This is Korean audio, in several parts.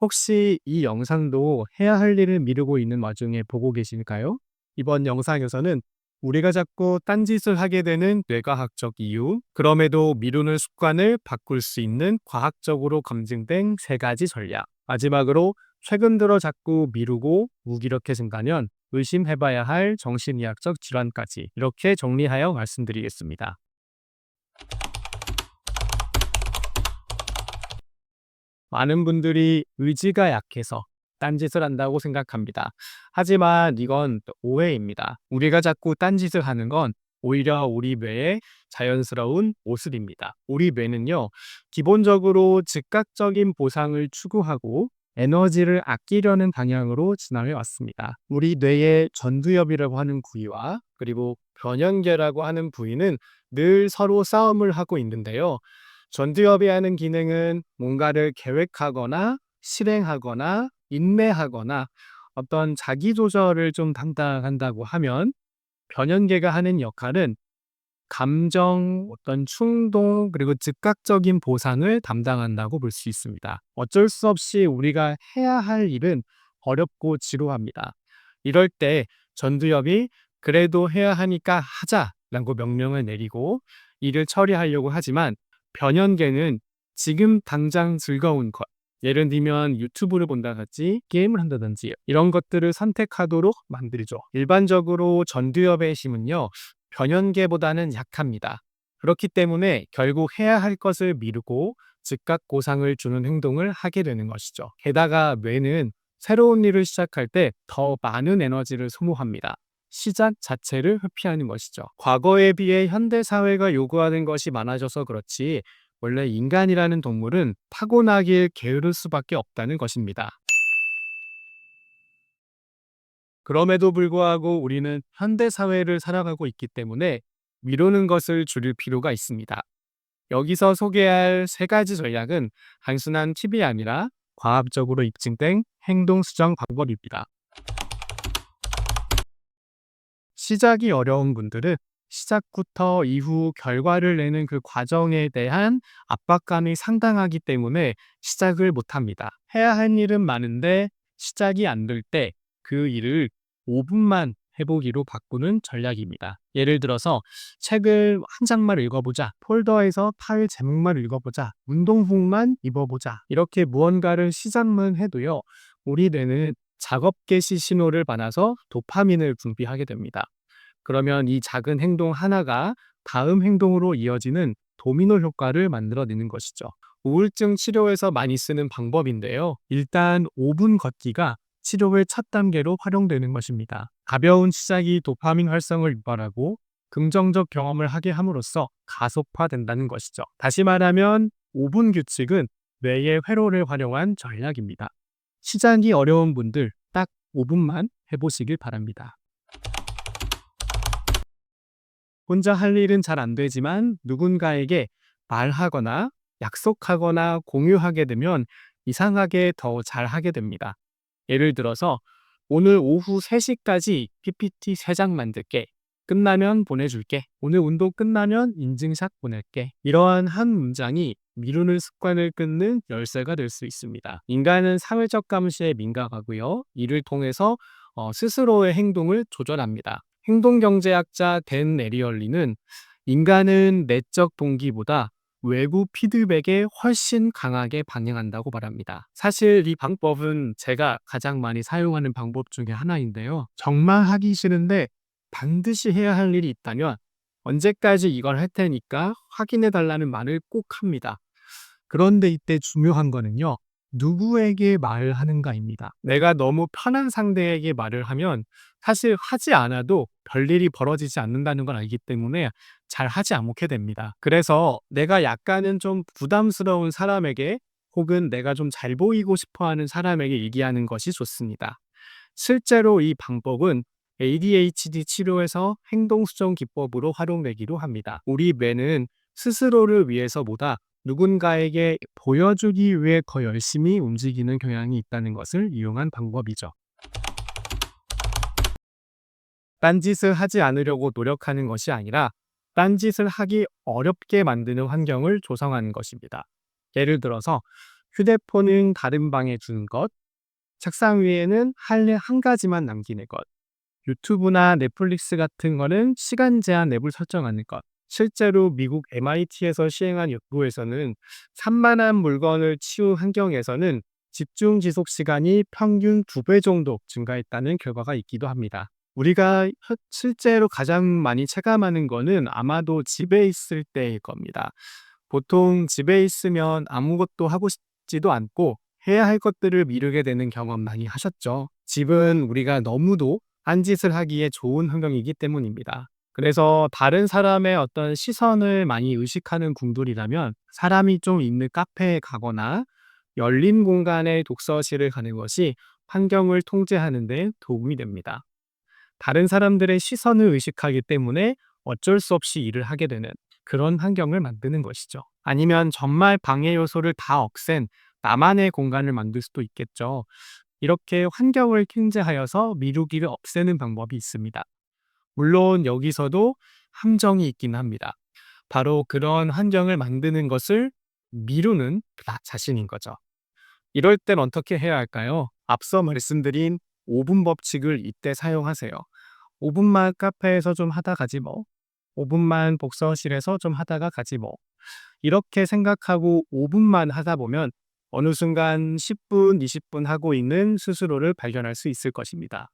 혹시 이 영상도 해야 할 일을 미루고 있는 와중에 보고 계실까요? 이번 영상에서는 우리가 자꾸 딴짓을 하게 되는 뇌과학적 이유, 그럼에도 미루는 습관을 바꿀 수 있는 과학적으로 검증된 세 가지 전략, 마지막으로 최근 들어 자꾸 미루고 무기력해진다면 의심해봐야 할 정신의학적 질환까지 이렇게 정리하여 말씀드리겠습니다. 많은 분들이 의지가 약해서 딴짓을 한다고 생각합니다. 하지만 이건 또 오해입니다. 우리가 자꾸 딴짓을 하는 건 오히려 우리 뇌의 자연스러운 모습입니다. 우리 뇌는요, 기본적으로 즉각적인 보상을 추구하고 에너지를 아끼려는 방향으로 진화해 왔습니다. 우리 뇌의 전두엽이라고 하는 부위와 그리고 변연계라고 하는 부위는 늘 서로 싸움을 하고 있는데요. 전두엽이 하는 기능은 뭔가를 계획하거나 실행하거나 인내하거나 어떤 자기 조절을 좀 담당한다고 하면, 변연계가 하는 역할은 감정, 어떤 충동, 그리고 즉각적인 보상을 담당한다고 볼 수 있습니다. 어쩔 수 없이 우리가 해야 할 일은 어렵고 지루합니다. 이럴 때 전두엽이 그래도 해야 하니까 하자라고 명령을 내리고 일을 처리하려고 하지만, 변연계는 지금 당장 즐거운 것, 예를 들면 유튜브를 본다든지 게임을 한다든지 이런 것들을 선택하도록 만들죠. 일반적으로 전두엽의 힘은요, 변연계보다는 약합니다. 그렇기 때문에 결국 해야 할 것을 미루고 즉각 보상을 주는 행동을 하게 되는 것이죠. 게다가 뇌는 새로운 일을 시작할 때 더 많은 에너지를 소모합니다. 시작 자체를 회피하는 것이죠. 과거에 비해 현대 사회가 요구하는 것이 많아져서 그렇지, 원래 인간이라는 동물은 타고나길 게으를 수밖에 없다는 것입니다. 그럼에도 불구하고 우리는 현대 사회를 살아가고 있기 때문에 미루는 것을 줄일 필요가 있습니다. 여기서 소개할 세 가지 전략은 단순한 팁이 아니라 과학적으로 입증된 행동 수정 방법입니다. 시작이 어려운 분들은 시작부터 이후 결과를 내는 그 과정에 대한 압박감이 상당하기 때문에 시작을 못합니다. 해야 할 일은 많은데 시작이 안 될 때 그 일을 5분만 해보기로 바꾸는 전략입니다. 예를 들어서 책을 한 장만 읽어보자, 폴더에서 파일 제목만 읽어보자, 운동복만 입어보자, 이렇게 무언가를 시작만 해도요, 우리 뇌는 작업 개시 신호를 받아서 도파민을 분비하게 됩니다. 그러면 이 작은 행동 하나가 다음 행동으로 이어지는 도미노 효과를 만들어내는 것이죠. 우울증 치료에서 많이 쓰는 방법인데요. 일단 5분 걷기가 치료의 첫 단계로 활용되는 것입니다. 가벼운 시작이 도파민 활성을 유발하고 긍정적 경험을 하게 함으로써 가속화된다는 것이죠. 다시 말하면 5분 규칙은 뇌의 회로를 활용한 전략입니다. 시작이 어려운 분들 딱 5분만 해보시길 바랍니다. 혼자 할 일은 잘 안 되지만 누군가에게 말하거나 약속하거나 공유하게 되면 이상하게 더 잘하게 됩니다. 예를 들어서 오늘 오후 3시까지 PPT 3장 만들게. 끝나면 보내줄게. 오늘 운동 끝나면 인증샷 보낼게. 이러한 한 문장이 미루는 습관을 끊는 열쇠가 될 수 있습니다. 인간은 사회적 감시에 민감하고요. 이를 통해서 스스로의 행동을 조절합니다. 행동경제학자 댄 에리얼리는 인간은 내적 동기보다 외부 피드백에 훨씬 강하게 반응한다고 말합니다. 사실 이 방법은 제가 가장 많이 사용하는 방법 중에 하나인데요. 정말 하기 싫은데 반드시 해야 할 일이 있다면 언제까지 이걸 할 테니까 확인해 달라는 말을 꼭 합니다. 그런데 이때 중요한 거는요, 누구에게 말을 하는가입니다. 내가 너무 편한 상대에게 말을 하면 사실 하지 않아도 별일이 벌어지지 않는다는 걸 알기 때문에 잘 하지 않게 됩니다. 그래서 내가 약간은 좀 부담스러운 사람에게, 혹은 내가 좀 잘 보이고 싶어 하는 사람에게 얘기하는 것이 좋습니다. 실제로 이 방법은 ADHD 치료에서 행동수정 기법으로 활용되기도 합니다. 우리 뇌는 스스로를 위해서보다 누군가에게 보여주기 위해 더 열심히 움직이는 경향이 있다는 것을 이용한 방법이죠. 딴짓을 하지 않으려고 노력하는 것이 아니라 딴짓을 하기 어렵게 만드는 환경을 조성하는 것입니다. 예를 들어서 휴대폰은 다른 방에 두는 것, 책상 위에는 할래 한 가지만 남기는 것, 유튜브나 넷플릭스 같은 거는 시간 제한 앱을 설정하는 것. 실제로 미국 MIT에서 시행한 연구에서는 산만한 물건을 치운 환경에서는 집중 지속 시간이 평균 2배 정도 증가했다는 결과가 있기도 합니다. 우리가 실제로 가장 많이 체감하는 거는 아마도 집에 있을 때일 겁니다. 보통 집에 있으면 아무것도 하고 싶지도 않고 해야 할 것들을 미루게 되는 경험 많이 하셨죠? 집은 우리가 너무도 딴짓을 하기에 좋은 환경이기 때문입니다. 그래서 다른 사람의 어떤 시선을 많이 의식하는 분들이라면 사람이 좀 있는 카페에 가거나 열린 공간의 독서실을 가는 것이 환경을 통제하는 데 도움이 됩니다. 다른 사람들의 시선을 의식하기 때문에 어쩔 수 없이 일을 하게 되는 그런 환경을 만드는 것이죠. 아니면 정말 방해 요소를 다 없앤 나만의 공간을 만들 수도 있겠죠. 이렇게 환경을 통제하여서 미루기를 없애는 방법이 있습니다. 물론 여기서도 함정이 있긴 합니다. 바로 그런 환경을 만드는 것을 미루는 나 자신인 거죠. 이럴 땐 어떻게 해야 할까요? 앞서 말씀드린 5분 법칙을 이때 사용하세요. 5분만 카페에서 좀 하다 가지 뭐. 5분만 독서실에서 좀 하다가 가지 뭐. 이렇게 생각하고 5분만 하다 보면 어느 순간 10분, 20분 하고 있는 스스로를 발견할 수 있을 것입니다.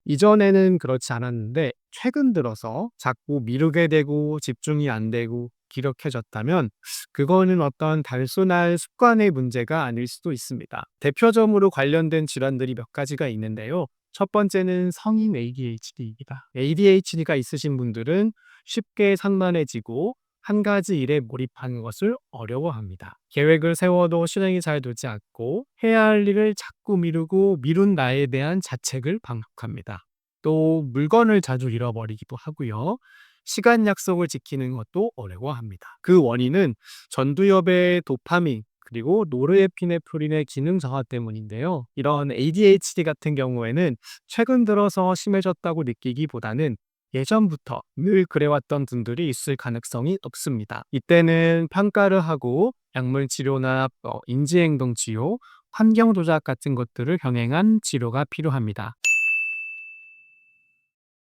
이전에는 그렇지 않았는데 최근 들어서 자꾸 미루게 되고 집중이 안 되고 기력해졌다면 그거는 어떤 단순한 습관의 문제가 아닐 수도 있습니다. 대표적으로 관련된 질환들이 몇 가지가 있는데요. 첫 번째는 성인 ADHD입니다. ADHD가 있으신 분들은 쉽게 산만해지고 한 가지 일에 몰입하는 것을 어려워합니다. 계획을 세워도 실행이 잘 되지 않고 해야 할 일을 자꾸 미루고 미룬 나에 대한 자책을 반복합니다. 또 물건을 자주 잃어버리기도 하고요. 시간 약속을 지키는 것도 어려워합니다. 그 원인은 전두엽의 도파민 그리고 노르에피네프린의 기능 저하 때문인데요. 이런 ADHD 같은 경우에는 최근 들어서 심해졌다고 느끼기보다는 예전부터 늘 그래왔던 분들이 있을 가능성이 높습니다. 이때는 평가를 하고 약물 치료나 인지행동 치료, 환경 조작 같은 것들을 병행한 치료가 필요합니다.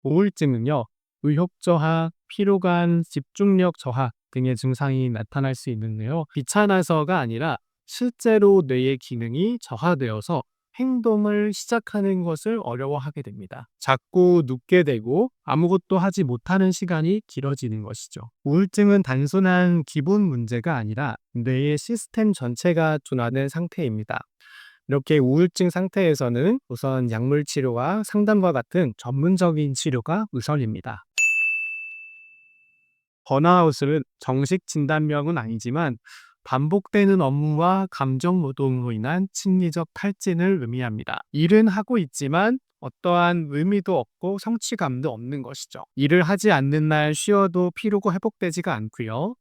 우울증은요, 의욕 저하, 피로감, 집중력 저하 등의 증상이 나타날 수 있는데요. 귀찮아서가 아니라 실제로 뇌의 기능이 저하되어서 행동을 시작하는 것을 어려워하게 됩니다. 자꾸 눕게 되고 아무것도 하지 못하는 시간이 길어지는 것이죠. 우울증은 단순한 기분 문제가 아니라 뇌의 시스템 전체가 둔화된 상태입니다. 이렇게 우울증 상태에서는 우선 약물 치료와 상담과 같은 전문적인 치료가 우선입니다. 번아웃은 정식 진단명은 아니지만 반복되는 업무와 감정 노동으로 인한 심리적 탈진을 의미합니다. 일은 하고 있지만 어떠한 의미도 없고 성취감도 없는 것이죠. 일을 하지 않는 날 쉬어도 피로가 회복되지가 않고요.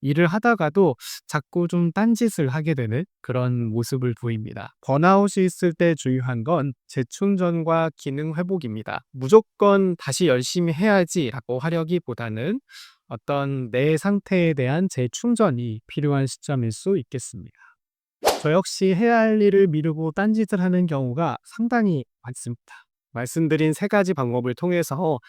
일을 하다가도 자꾸 좀 딴짓을 하게 되는 그런 모습을 보입니다. 번아웃이 있을 때 중요한 건 재충전과 기능 회복입니다. 무조건 다시 열심히 해야지라고 하려기보다는 어떤 내 상태에 대한 재충전이 필요한 시점일 수 있겠습니다. 저 역시 해야 할 일을 미루고 딴짓을 하는 경우가 상당히 많습니다. 말씀드린 세 가지 방법을 통해서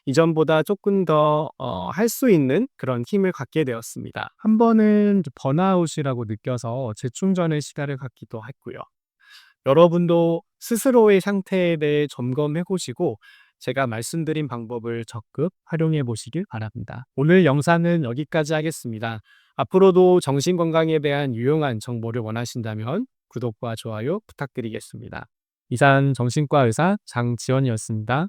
이전보다 조금 더 할 수 있는 그런 힘을 갖게 되었습니다. 한 번은 번아웃이라고 느껴서 재충전의 시간을 갖기도 했고요. 여러분도 스스로의 상태에 대해 점검해 보시고 제가 말씀드린 방법을 적극 활용해 보시길 바랍니다. 오늘 영상은 여기까지 하겠습니다. 앞으로도 정신건강에 대한 유용한 정보를 원하신다면 구독과 좋아요 부탁드리겠습니다. 이상 정신과 의사 장지원이었습니다.